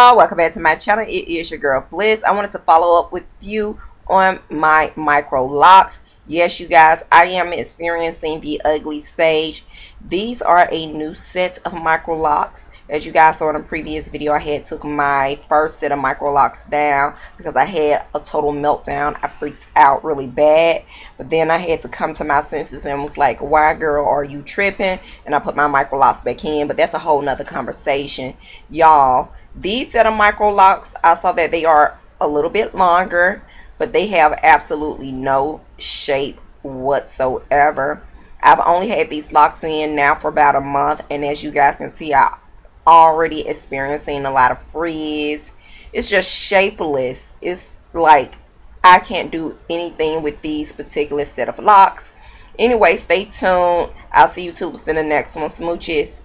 y'all, welcome back to my channel. It is your girl Bliss. I wanted to follow up with you on my micro locks. Yes, you guys, I am experiencing the ugly stage. These are a new set of micro locks. As you guys saw in a previous video, I had took my first set of micro locks down because I had a total meltdown. I freaked out really bad, but then I had to come to my senses and was like, why girl are you tripping? And I put my micro locks back in, but that's a whole nother conversation. Y'all, these set of micro locks, I saw that they are a little bit longer, but they have absolutely no shape whatsoever. I've only had these locks in now for about a month, and as you guys can see, I already experiencing a lot of frizz. It's just shapeless. It's like I can't do anything with these particular set of locks. Anyway, stay tuned. I'll see you tubers in the next one. Smooches.